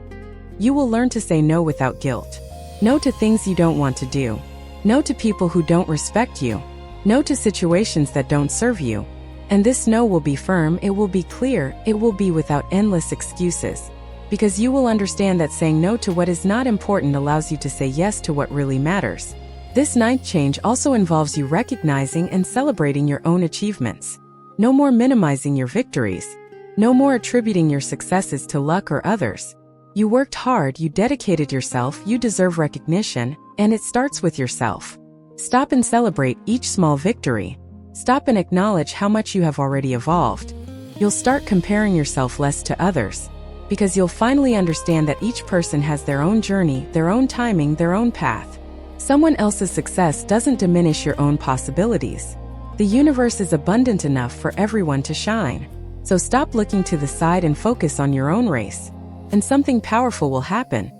You will learn to say no without guilt. No to things you don't want to do. No to people who don't respect you. No to situations that don't serve you. And this no will be firm, it will be clear, it will be without endless excuses. Because you will understand that saying no to what is not important allows you to say yes to what really matters. This 9th change also involves you recognizing and celebrating your own achievements. No more minimizing your victories. No more attributing your successes to luck or others. You worked hard, you dedicated yourself, you deserve recognition, and it starts with yourself. Stop and celebrate each small victory. Stop and acknowledge how much you have already evolved. You'll start comparing yourself less to others. because you'll finally understand that each person has their own journey, their own timing, their own path. Someone else's success doesn't diminish your own possibilities. The universe is abundant enough for everyone to shine. So stop looking to the side and focus on your own race. And something powerful will happen.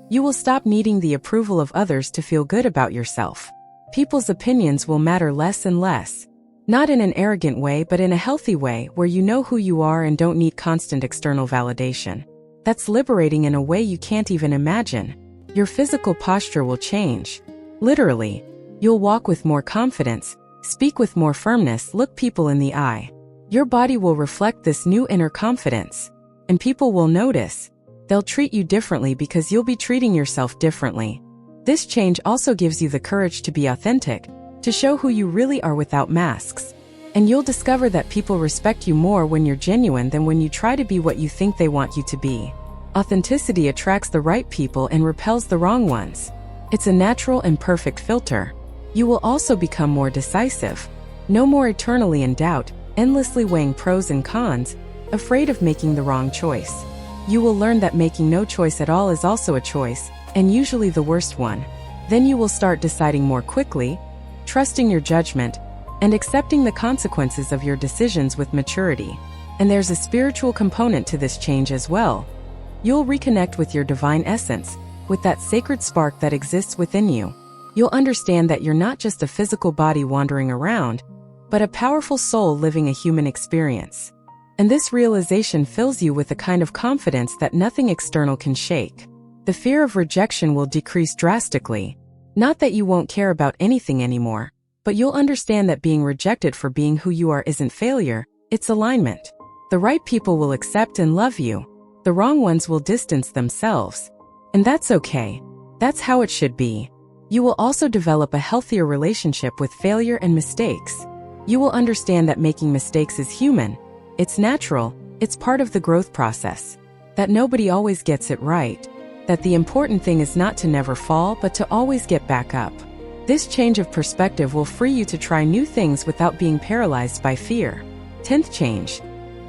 You will stop needing the approval of others to feel good about yourself. People's opinions will matter less and less. Not in an arrogant way, but in a healthy way where you know who you are and don't need constant external validation. That's liberating in a way you can't even imagine. Your physical posture will change. Literally, you'll walk with more confidence, speak with more firmness, look people in the eye. Your body will reflect this new inner confidence. And people will notice. They'll treat you differently because you'll be treating yourself differently. This change also gives you the courage to be authentic, to show who you really are without masks. And you'll discover that people respect you more when you're genuine than when you try to be what you think they want you to be. Authenticity attracts the right people and repels the wrong ones. It's a natural and perfect filter. You will also become more decisive. No more eternally in doubt, endlessly weighing pros and cons, afraid of making the wrong choice. You will learn that making no choice at all is also a choice, and usually the worst one. Then you will start deciding more quickly, trusting your judgment, and accepting the consequences of your decisions with maturity. And there's a spiritual component to this change as well. You'll reconnect with your divine essence, with that sacred spark that exists within you. You'll understand that you're not just a physical body wandering around, but a powerful soul living a human experience. And this realization fills you with a kind of confidence that nothing external can shake. The fear of rejection will decrease drastically. Not that you won't care about anything anymore, but you'll understand that being rejected for being who you are isn't failure, it's alignment. The right people will accept and love you. The wrong ones will distance themselves. And that's okay. That's how it should be. You will also develop a healthier relationship with failure and mistakes. You will understand that making mistakes is human. It's natural, it's part of the growth process. That nobody always gets it right. That the important thing is not to never fall, but to always get back up. This change of perspective will free you to try new things without being paralyzed by fear. 10th change.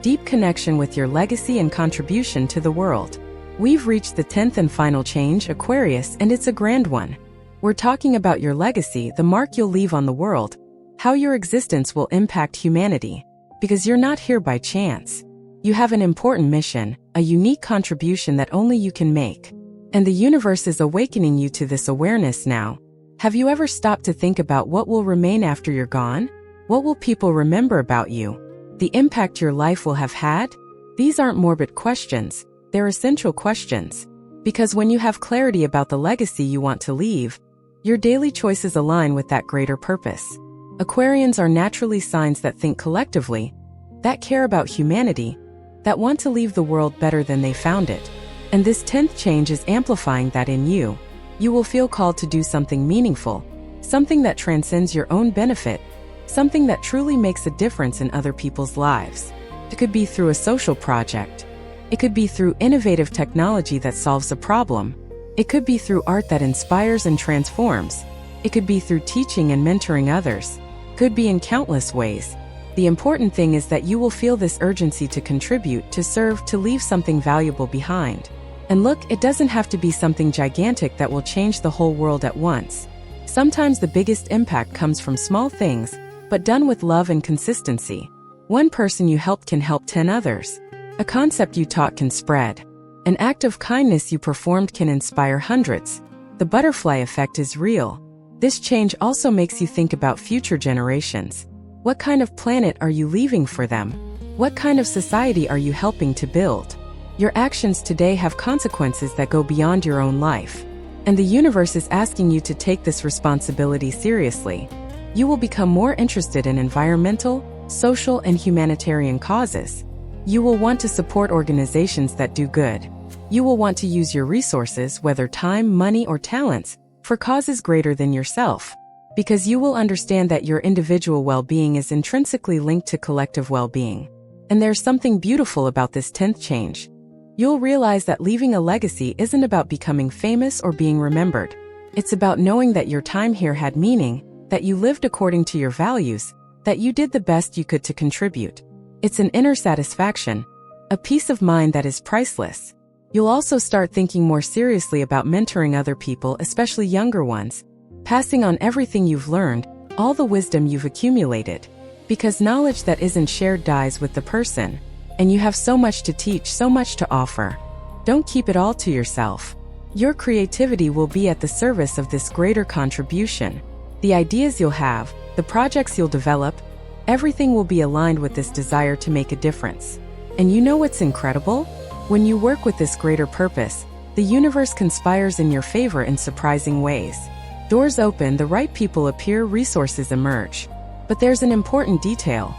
Deep connection with your legacy and contribution to the world. We've reached the 10th and final change, Aquarius, and it's a grand one. We're talking about your legacy, the mark you'll leave on the world, how your existence will impact humanity. Because you're not here by chance. You have an important mission, a unique contribution that only you can make. And the universe is awakening you to this awareness now. Have you ever stopped to think about what will remain after you're gone? What will people remember about you? The impact your life will have had? These aren't morbid questions, they're essential questions. Because when you have clarity about the legacy you want to leave, your daily choices align with that greater purpose. Aquarians are naturally signs that think collectively, that care about humanity, that want to leave the world better than they found it. And this 10th change is amplifying that in you. You will feel called to do something meaningful, something that transcends your own benefit, something that truly makes a difference in other people's lives. It could be through a social project. It could be through innovative technology that solves a problem. It could be through art that inspires and transforms. It could be through teaching and mentoring others. Could be in countless ways. The important thing is that you will feel this urgency to contribute, to serve, to leave something valuable behind. And look, it doesn't have to be something gigantic that will change the whole world at once. Sometimes the biggest impact comes from small things, but done with love and consistency. One person you helped can help 10 others. A concept you taught can spread. An act of kindness you performed can inspire hundreds. The butterfly effect is real. This change also makes you think about future generations. What kind of planet are you leaving for them? What kind of society are you helping to build? Your actions today have consequences that go beyond your own life. And the universe is asking you to take this responsibility seriously. You will become more interested in environmental, social, and humanitarian causes. You will want to support organizations that do good. You will want to use your resources, whether time, money, or talents, for causes greater than yourself. Because you will understand that your individual well-being is intrinsically linked to collective well-being. And there's something beautiful about this 10th change. You'll realize that leaving a legacy isn't about becoming famous or being remembered. It's about knowing that your time here had meaning, that you lived according to your values, that you did the best you could to contribute. It's an inner satisfaction, a peace of mind that is priceless. You'll also start thinking more seriously about mentoring other people, especially younger ones, passing on everything you've learned, all the wisdom you've accumulated. Because knowledge that isn't shared dies with the person, and you have so much to teach, so much to offer. Don't keep it all to yourself. Your creativity will be at the service of this greater contribution. The ideas you'll have, the projects you'll develop, everything will be aligned with this desire to make a difference. And you know what's incredible? When you work with this greater purpose, the universe conspires in your favor in surprising ways. Doors open, the right people appear, resources emerge. But there's an important detail.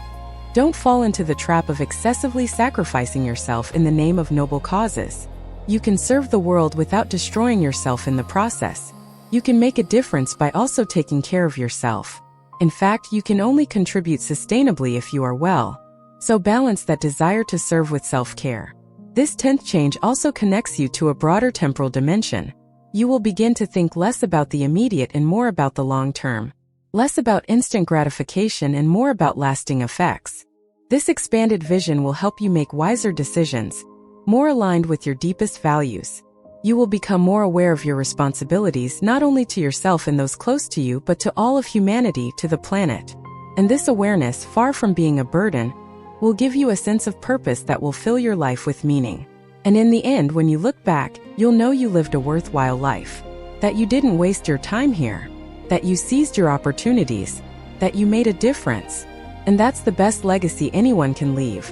Don't fall into the trap of excessively sacrificing yourself in the name of noble causes. You can serve the world without destroying yourself in the process. You can make a difference by also taking care of yourself. In fact, you can only contribute sustainably if you are well. So balance that desire to serve with self-care. This 10th change also connects you to a broader temporal dimension. You will begin to think less about the immediate and more about the long term. Less about instant gratification and more about lasting effects. This expanded vision will help you make wiser decisions, more aligned with your deepest values. You will become more aware of your responsibilities not only to yourself and those close to you but to all of humanity, to the planet. And this awareness, far from being a burden, will give you a sense of purpose that will fill your life with meaning. And in the end, when you look back, you'll know you lived a worthwhile life. That you didn't waste your time here. That you seized your opportunities. That you made a difference. And that's the best legacy anyone can leave.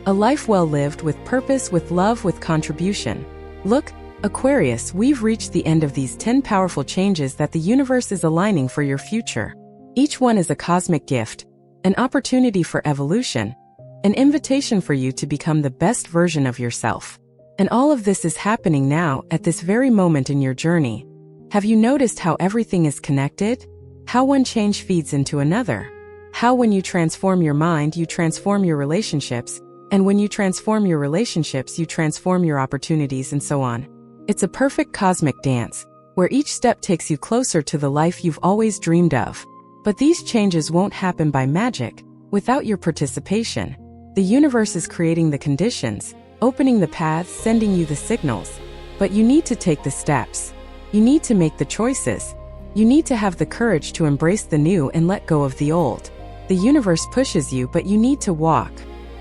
A life well lived, with purpose, with love, with contribution. Look, Aquarius, we've reached the end of these 10 powerful changes that the universe is aligning for your future. Each one is a cosmic gift, an opportunity for evolution, an invitation for you to become the best version of yourself. And all of this is happening now, at this very moment in your journey. Have you noticed how everything is connected? How one change feeds into another? How when you transform your mind, you transform your relationships, and when you transform your relationships, you transform your opportunities, and so on. It's a perfect cosmic dance, where each step takes you closer to the life you've always dreamed of. But these changes won't happen by magic, without your participation. The universe is creating the conditions, opening the paths, sending you the signals. But you need to take the steps. You need to make the choices. You need to have the courage to embrace the new and let go of the old. The universe pushes you, but you need to walk.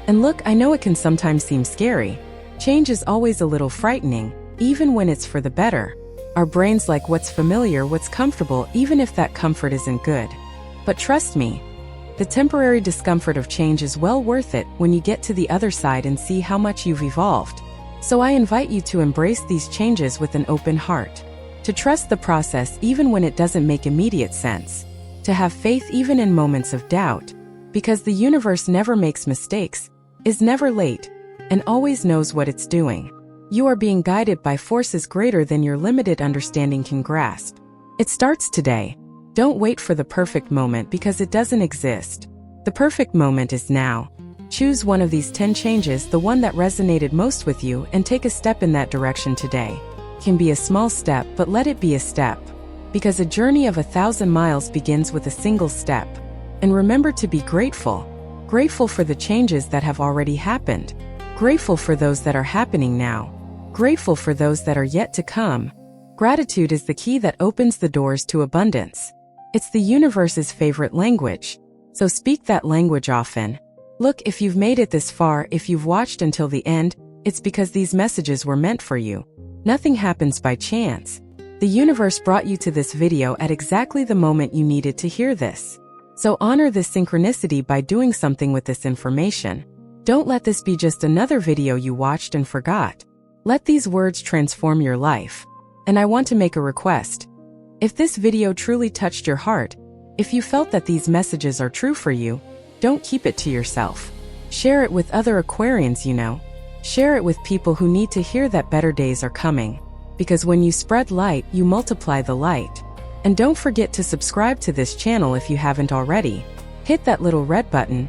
And look, I know it can sometimes seem scary. Change is always a little frightening, even when it's for the better. Our brains like what's familiar, what's comfortable, even if that comfort isn't good. But trust me, the temporary discomfort of change is well worth it when you get to the other side and see how much you've evolved. So I invite you to embrace these changes with an open heart. To trust the process even when it doesn't make immediate sense. To have faith even in moments of doubt. Because the universe never makes mistakes, is never late, and always knows what it's doing. You are being guided by forces greater than your limited understanding can grasp. It starts today. Don't wait for the perfect moment because it doesn't exist. The perfect moment is now. Choose one of these 10 changes, the one that resonated most with you, and take a step in that direction today. It can be a small step, but let it be a step. Because a journey of 1,000 miles begins with a single step. And remember to be grateful. Grateful for the changes that have already happened. Grateful for those that are happening now. Grateful for those that are yet to come. Gratitude is the key that opens the doors to abundance. It's the universe's favorite language. So speak that language often. Look, if you've made it this far, if you've watched until the end, it's because these messages were meant for you. Nothing happens by chance. The universe brought you to this video at exactly the moment you needed to hear this. So honor this synchronicity by doing something with this information. Don't let this be just another video you watched and forgot. Let these words transform your life. And I want to make a request. If this video truly touched your heart, if you felt that these messages are true for you, don't keep it to yourself. Share it with other Aquarians you know. Share it with people who need to hear that better days are coming. Because when you spread light, you multiply the light. And don't forget to subscribe to this channel if you haven't already. Hit that little red button.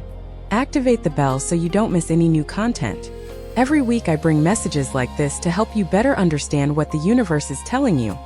Activate the bell so you don't miss any new content. Every week I bring messages like this to help you better understand what the universe is telling you,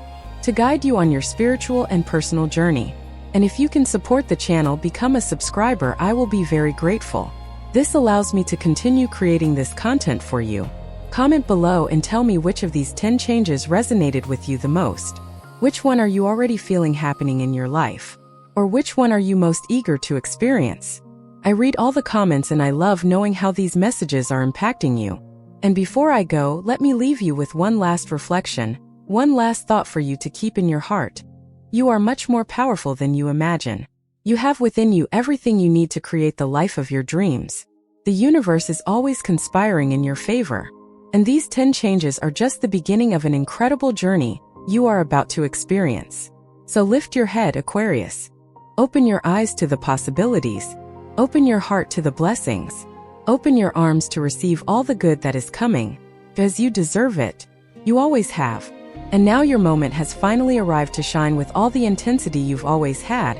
to guide you on your spiritual and personal journey. And if you can support the channel, become a subscriber, I will be very grateful. This allows me to continue creating this content for you. Comment below and tell me which of these 10 changes resonated with you the most. Which one are you already feeling happening in your life? Or which one are you most eager to experience? I read all the comments and I love knowing how these messages are impacting you. And before I go, let me leave you with one last reflection, one last thought for you to keep in your heart. You are much more powerful than you imagine. You have within you everything you need to create the life of your dreams. The universe is always conspiring in your favor. And these 10 changes are just the beginning of an incredible journey you are about to experience. So lift your head, Aquarius. Open your eyes to the possibilities. Open your heart to the blessings. Open your arms to receive all the good that is coming, because you deserve it. You always have. And now your moment has finally arrived to shine with all the intensity you've always had,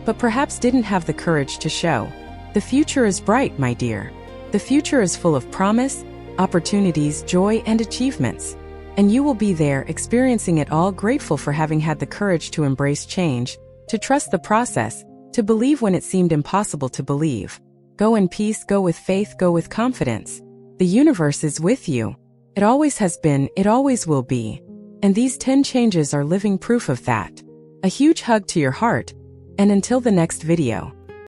but perhaps didn't have the courage to show. The future is bright, my dear. The future is full of promise, opportunities, joy, and achievements. And you will be there, experiencing it all, grateful for having had the courage to embrace change, to trust the process, to believe when it seemed impossible to believe. Go in peace, go with faith, go with confidence. The universe is with you. It always has been, it always will be. And these 10 changes are living proof of that. A huge hug to your heart, and until the next video.